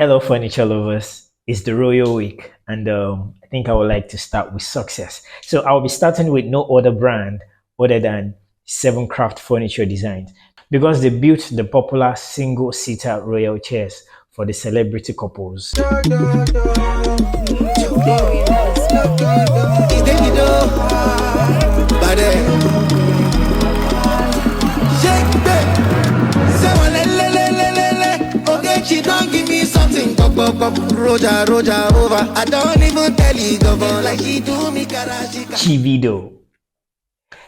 Hello, furniture lovers. It's the Royal Week, and I think I would like to start with success. So I'll be starting with no other brand other than Seven Craft Furniture Designs because they built the popular single-seater royal chairs for the celebrity couples. She don't give me something, Roja, over. I don't even tell you, like she do me Chivido.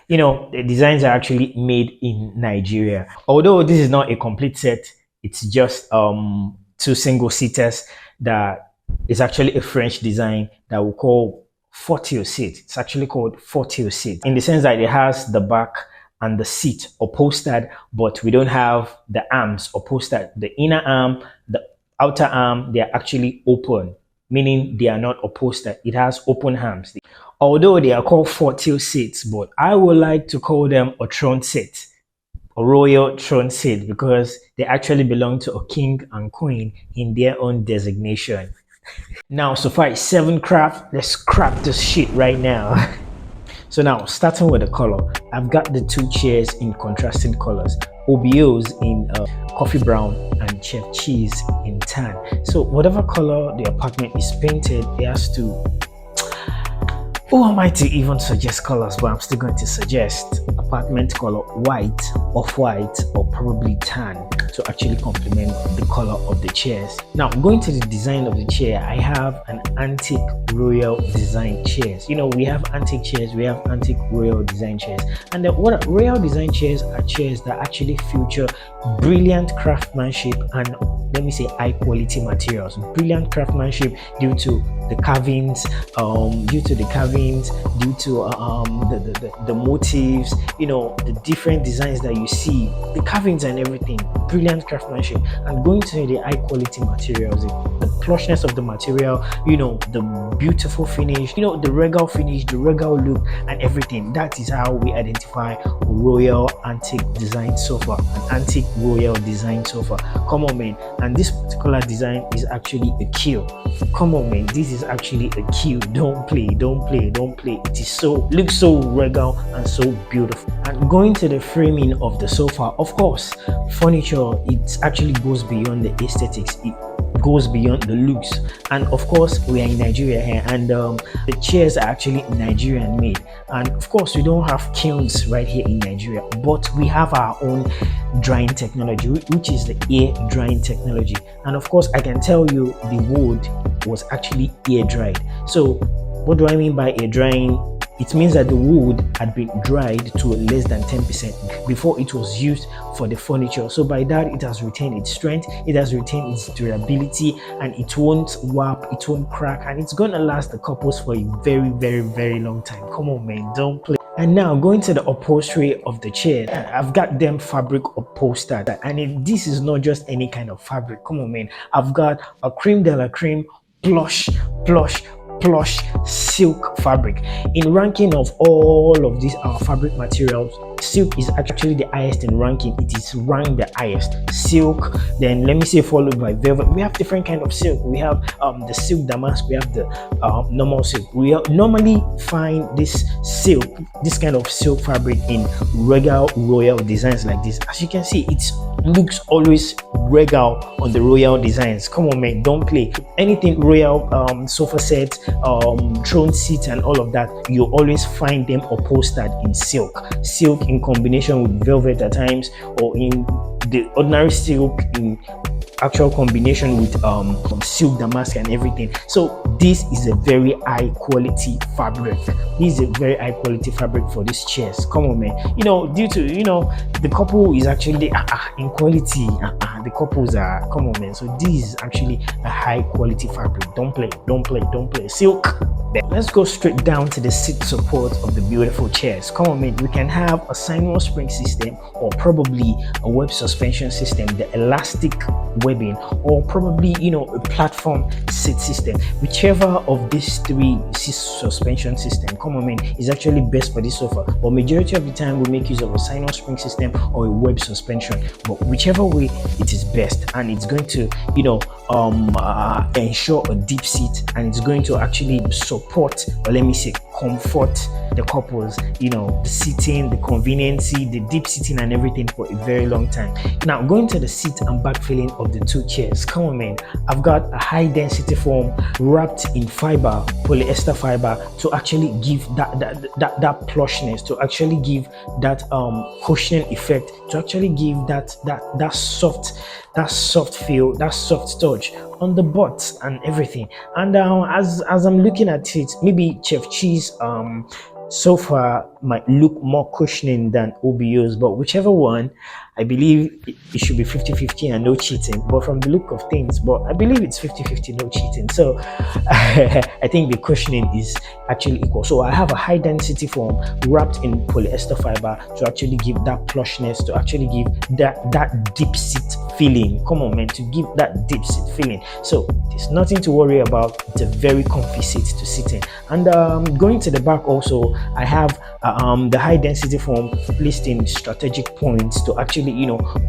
The designs are actually made in Nigeria. Although this is not a complete set, it's just two single seaters that is actually a French design that we call fauteuil seat. It's actually called fauteuil seat in the sense that it has the back and the seat upholstered, but we don't have the arms upholstered. The inner arm, the outer arm, they are actually open, meaning they are not upholstered. It has open arms. Although they are called fauteuil seats, but I would like to call them a throne seat, a royal throne seat, because they actually belong to a king and queen in their own designation. Now, so far it's Seven Craft. Let's crack this shit right now. So now, starting with the color, I've got the two chairs in contrasting colors. OBOs in coffee brown and chef cheese in tan. So whatever color the apartment is painted, it has to... Who am I to even suggest colors? But I'm still going to suggest apartment color white, off-white, or probably tan to actually complement the color of the chairs. Now, going to the design of the chair, I have an antique royal design chairs. We have antique chairs, we have antique royal design chairs. And what royal design chairs are chairs that actually feature brilliant craftsmanship and, let me say, high quality materials. Brilliant craftsmanship due to the carvings, due to the motifs, the different designs that you see, the carvings and everything. Brilliant craftsmanship. And going to the high quality materials, the plushness of the material, the beautiful finish, the regal finish, the regal look and everything. That is how we identify a royal antique design sofa, an antique royal design sofa. Come on, man. And this particular design is actually a kill. Come on, man. This is actually a kill. Don't play. It is looks so regal and so beautiful. And going to the framing of the sofa, of course, furniture, it actually goes beyond the aesthetics. It goes beyond the looks. And of course, we are in Nigeria here, and the chairs are actually Nigerian made. And of course, we don't have kilns right here in Nigeria, but we have our own drying technology, which is the air drying technology. And of course, I can tell you the wood was actually air dried. So what do I mean by air drying? It means that the wood had been dried to less than 10% before it was used for the furniture. So by that, it has retained its strength, it has retained its durability, and it won't warp, it won't crack, and it's gonna last the couples for a very, very, very long time. Come on, man, don't play. And now going to the upholstery of the chair, I've got them fabric upholstered, and this is not just any kind of fabric. Come on, man, I've got a creme de la creme plush silk fabric. In ranking of all of these fabric materials, silk is actually the highest in ranking. It is ranked the highest. Silk, then let me say followed by velvet. We have different kind of silk. We have the silk damask, we have the normal silk. We normally find this kind of silk fabric in regal royal designs like this. As you can see, it looks always regal on the royal designs. Come on, man, don't play. Anything royal, sofa set, throne seat and all of that, you always find them upholstered in silk in combination with velvet at times, or in the ordinary silk in actual combination with silk damask and everything. So this is a very high quality fabric. This is a very high quality fabric for these chairs. Come on, man. Due to the couple is actually in quality. The couples are, come on, man. So this is actually a high quality fabric. Don't play. Silk. Let's go straight down to the seat support of the beautiful chairs. Come on, man. We can have a sine-wall spring system, or probably a web suspension system, the elastic webbing, or probably a platform seat system. Whichever of these three seat suspension system, come on, man, is actually best for this sofa. But majority of the time we make use of a sine-wall spring system or a web suspension. But whichever way, it is best, and it's going to ensure a deep seat, and it's going to actually support, or let me say comfort, the couples, the seating, the conveniency, the deep seating and everything for a very long time. Now going to the seat and back filling of the two chairs, come on man, I've got a high density foam wrapped in fiber, polyester fiber, to actually give that plushness, to actually give that cushioning effect, to actually give that soft feel, that soft touch on the butt and everything. And as I'm looking at it, maybe Chef Cheese sofa might look more cushioning than OBOs, but whichever one, I believe it should be 50-50 and no cheating. But from the look of things, but I believe it's 50-50, no cheating. So I think the cushioning is actually equal. So I have a high density foam wrapped in polyester fiber to actually give that plushness, to actually give that deep seat feeling. Come on man, to give that deep seat feeling. So there's nothing to worry about. It's a very comfy seat to sit in. And going to the back also, I have the high density foam placed in strategic points to actually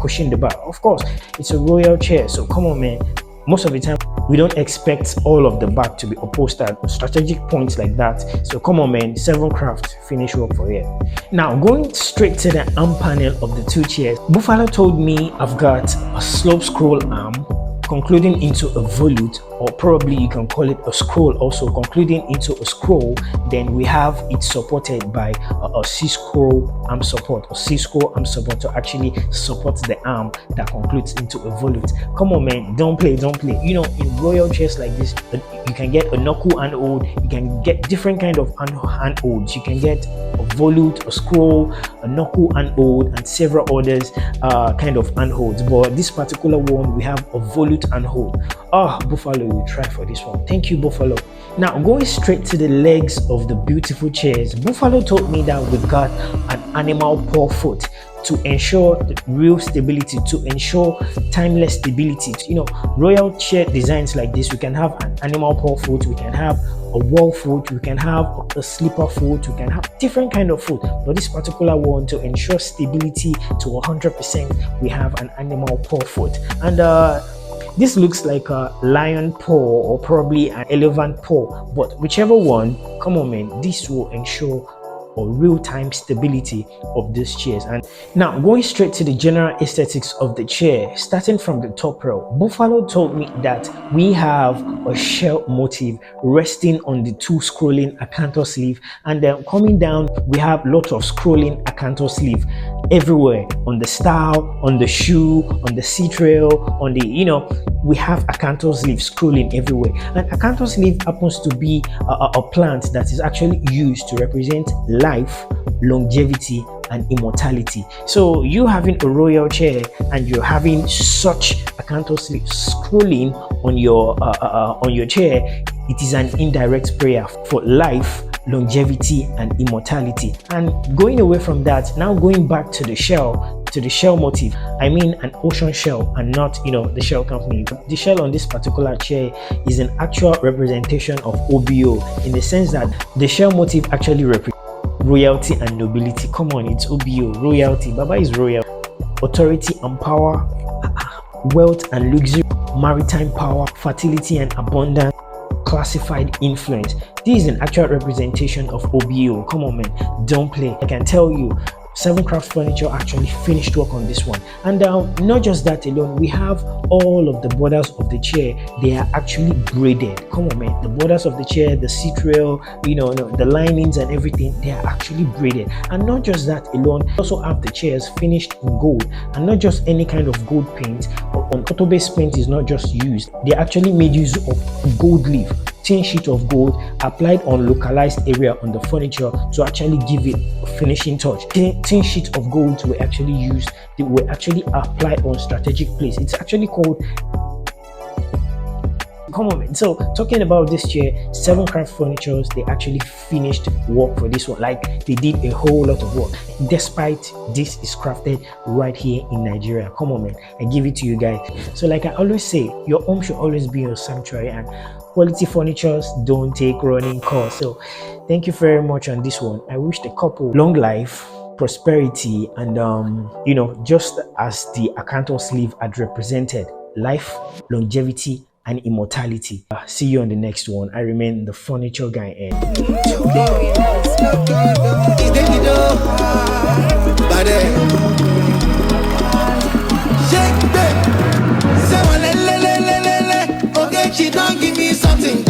cushion the back. Of course, it's a royal chair, so come on man, most of the time we don't expect all of the back to be upholstered at strategic points like that. So come on man, 7 Craft finish work for here. Now going straight to the arm panel of the two chairs, Buffalo told me I've got a slope scroll arm concluding into a volute, or probably you can call it a scroll also, concluding into a scroll. Then we have it supported by a C-scroll arm support, or C-scroll arm support, to actually support the arm that concludes into a volute. Come on man, don't play. In royal chairs like this, you can get a knuckle handhold, you can get different kind of handholds. You can get a volute, a scroll, a knuckle handhold, and several others kind of handholds. But this particular one, we have a volute handhold. Buffalo, you try for this one. Thank you, Buffalo. Now going straight to the legs of the beautiful chairs, Buffalo told me that we've got an animal paw foot to ensure the real stability, to ensure timeless stability. Royal chair designs like this, we can have an animal paw foot, we can have a wall foot, we can have a slipper foot, we can have different kind of foot. But this particular one, to ensure stability to 100%, we have an animal paw foot. And this looks like a lion paw or probably an elephant paw, but whichever one, come on man, this will ensure or real-time stability of these chairs. And now going straight to the general aesthetics of the chair, starting from the top row, Buffalo told me that we have a shell motif resting on the 2 scrolling acanthus sleeve, and then coming down we have lots of scrolling acanthus sleeve everywhere, on the style, on the shoe, on the seat rail, on the we have acanthus leaf scrolling everywhere. And acanthus leaf happens to be a plant that is actually used to represent life, longevity, and immortality. So you having a royal chair and you're having such acanthus leaf scrolling on your chair, it is an indirect prayer for life, longevity, and immortality. And going away from that, now going back to the shell motif, I mean an ocean shell and not the shell company. The shell on this particular chair is an actual representation of OBO, in the sense that the shell motif actually represents royalty and nobility. Come on, it's OBO, royalty. Baba is royal. Authority and power, wealth and luxury, maritime power, fertility and abundance, classified influence. This is an actual representation of OBO. Come on man, don't play. I can tell you, 7 Craft Furniture actually finished work on this one. And not just that alone, we have all of the borders of the chair, they are actually braided. Come on man, the borders of the chair, the seat rail, the linings and everything, they are actually braided. And not just that alone, we also have the chairs finished in gold, and not just any kind of gold paint. On auto-based paint is not just used, they actually made use of gold leaf, thin sheet of gold applied on localized area on the furniture to actually give it a finishing touch. Thin sheet of gold were actually used, they were actually applied on strategic place. It's actually called, come on man. So talking about this chair, 7 Craft Furnitures, they actually finished work for this one. Like, they did a whole lot of work, despite this is crafted right here in Nigeria. Come on man, I give it to you guys. So like I always say, your home should always be your sanctuary, and quality furnitures don't take running costs. So thank you very much on this one. I wish the couple long life, prosperity, and just as the acanthus sleeve had represented, life, longevity, and immortality. See you on the next one. I remain the furniture guy. And she don't give me something.